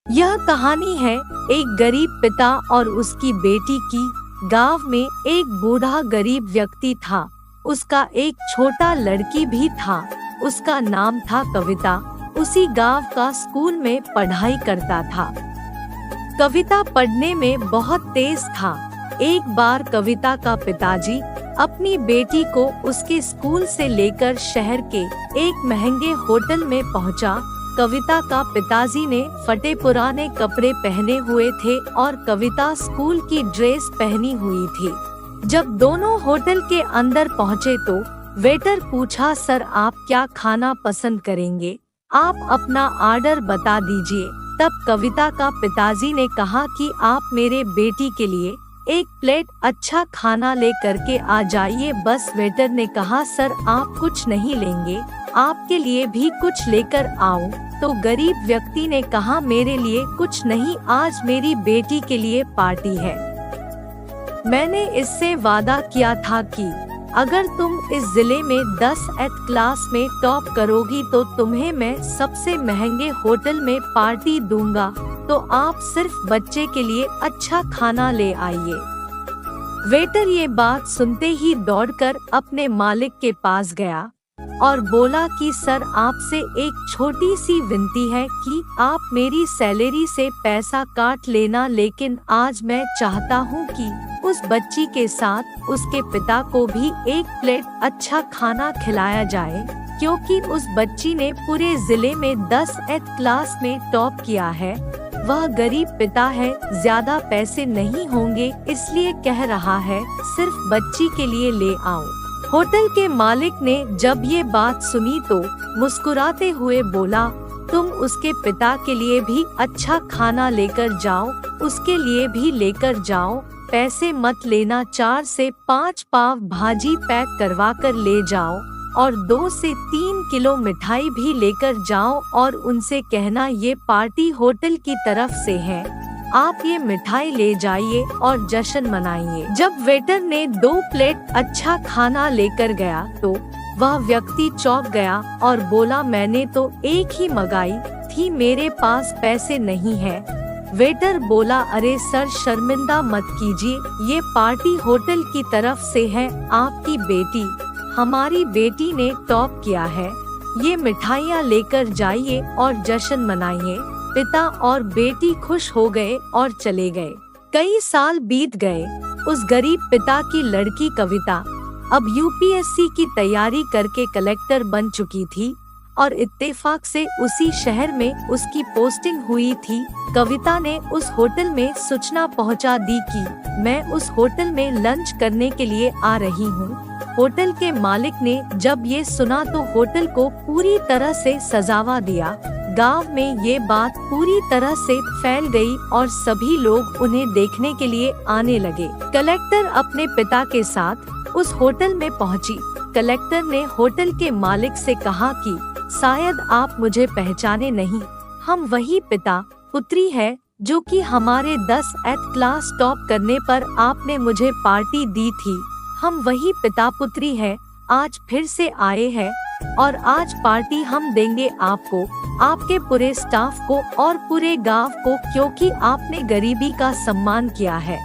यह कहानी है एक गरीब पिता और उसकी बेटी की। गांव में एक बूढ़ा गरीब व्यक्ति था। उसका एक छोटा लड़की भी था। उसका नाम था कविता। उसी गांव का स्कूल में पढ़ाई करता था। कविता पढ़ने में बहुत तेज था। एक बार कविता का पिताजी अपनी बेटी को उसके स्कूल से लेकर शहर के एक महंगे होटल में पहुंचा। कविता का पिताजी ने फटे पुराने कपड़े पहने हुए थे और कविता स्कूल की ड्रेस पहनी हुई थी। जब दोनों होटल के अंदर पहुंचे तो वेटर पूछा, सर आप क्या खाना पसंद करेंगे? आप अपना ऑर्डर बता दीजिए। तब कविता का पिताजी ने कहा कि आप मेरे बेटी के लिए एक प्लेट अच्छा खाना ले करके आ जाइए। बस वेटर ने कहा, सर आप कुछ नहीं लेंगे, आपके लिए भी कुछ लेकर आओ। तो गरीब व्यक्ति ने कहा, मेरे लिए कुछ नहीं, आज मेरी बेटी के लिए पार्टी है। मैंने इससे वादा किया था कि अगर तुम इस जिले में 10th क्लास में टॉप करोगी तो तुम्हें मैं सबसे महंगे होटल में पार्टी दूंगा। तो आप सिर्फ बच्चे के लिए अच्छा खाना ले आइए। वेटर ये बात सुनते ही दौड़कर अपने मालिक के पास गया और बोला कि सर आपसे एक छोटी सी विनती है कि आप मेरी सैलरी से पैसा काट लेना, लेकिन आज मैं चाहता हूँ कि उस बच्ची के साथ उसके पिता को भी एक प्लेट अच्छा खाना खिलाया जाए, क्योंकि उस बच्ची ने पूरे जिले में 10th क्लास में टॉप किया है। वह गरीब पिता है, ज्यादा पैसे नहीं होंगे, इसलिए कह रहा है सिर्फ बच्ची के लिए ले आओ। होटल के मालिक ने जब ये बात सुनी तो मुस्कुराते हुए बोला, तुम उसके पिता के लिए भी अच्छा खाना लेकर जाओ, उसके लिए भी लेकर जाओ, पैसे मत लेना। 4 से 5 पाव भाजी पैक करवा कर ले जाओ और 2 से 3 किलो मिठाई भी लेकर जाओ और उनसे कहना ये पार्टी होटल की तरफ से है, आप ये मिठाई ले जाइए और जश्न मनाइए। जब वेटर ने 2 प्लेट अच्छा खाना लेकर गया तो वह व्यक्ति चौंक गया और बोला, मैंने तो एक ही मंगाई थी, मेरे पास पैसे नहीं है। वेटर बोला, अरे सर शर्मिंदा मत कीजिए, ये पार्टी होटल की तरफ से है, आपकी बेटी, हमारी बेटी ने टॉप किया है, ये मिठाइयाँ लेकर जाइए और जश्न मनाइए। पिता और बेटी खुश हो गए और चले गए। कई साल बीत गए। उस गरीब पिता की लड़की कविता अब यूपीएससी की तैयारी करके कलेक्टर बन चुकी थी और इत्तेफाक से उसी शहर में उसकी पोस्टिंग हुई थी। कविता ने उस होटल में सूचना पहुंचा दी कि मैं उस होटल में लंच करने के लिए आ रही हूं। होटल के मालिक ने जब ये सुना तो होटल को पूरी तरह से सजावा दिया। गांव में ये बात पूरी तरह से फैल गई और सभी लोग उन्हें देखने के लिए आने लगे। कलेक्टर अपने पिता के साथ उस होटल में पहुंची। कलेक्टर ने होटल के मालिक से कहा कि शायद आप मुझे पहचाने नहीं, हम वही पिता पुत्री है जो कि हमारे 10th क्लास टॉप करने पर आपने मुझे पार्टी दी थी। हम वही पिता पुत्री है, आज फिर से आए हैं और आज पार्टी हम देंगे आपको, आपके पूरे स्टाफ को और पूरे गांव को, क्योंकि आपने गरीबी का सम्मान किया है।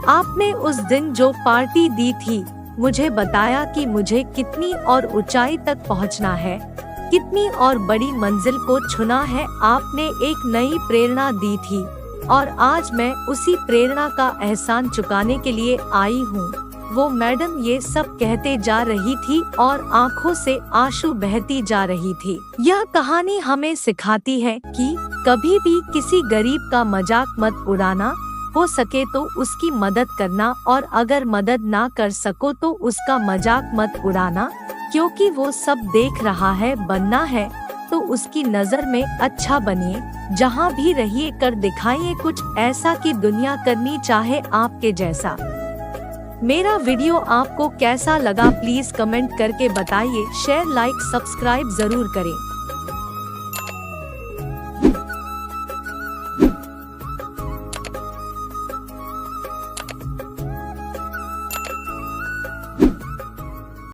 आपने उस दिन जो पार्टी दी थी, मुझे बताया कि मुझे कितनी और ऊंचाई तक पहुंचना है, कितनी और बड़ी मंजिल को छूना है। आपने एक नई प्रेरणा दी थी और आज मैं उसी प्रेरणा का एहसान चुकाने के लिए आई हूँ। वो मैडम ये सब कहते जा रही थी और आंखों से आंसू बहती जा रही थी। यह कहानी हमें सिखाती है कि कभी भी किसी गरीब का मजाक मत उड़ाना, हो सके तो उसकी मदद करना और अगर मदद ना कर सको तो उसका मजाक मत उड़ाना, क्योंकि वो सब देख रहा है। बनना है तो उसकी नजर में अच्छा बनिए। जहाँ भी रहिए कर दिखाइए कुछ ऐसा कि दुनिया करनी चाहे आपके जैसा। मेरा वीडियो आपको कैसा लगा प्लीज कमेंट करके बताइए। शेयर, लाइक, सब्सक्राइब जरूर करें।